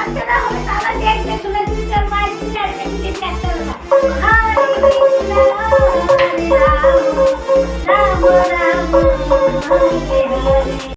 বাচ্চারা হবে তারা দেখবে শুনে যদি তোর মায়ের ছিল আর দেখি দেখতে একটা না হরে কৃষ্ণ হরে রাম রাম রাম হরে হরে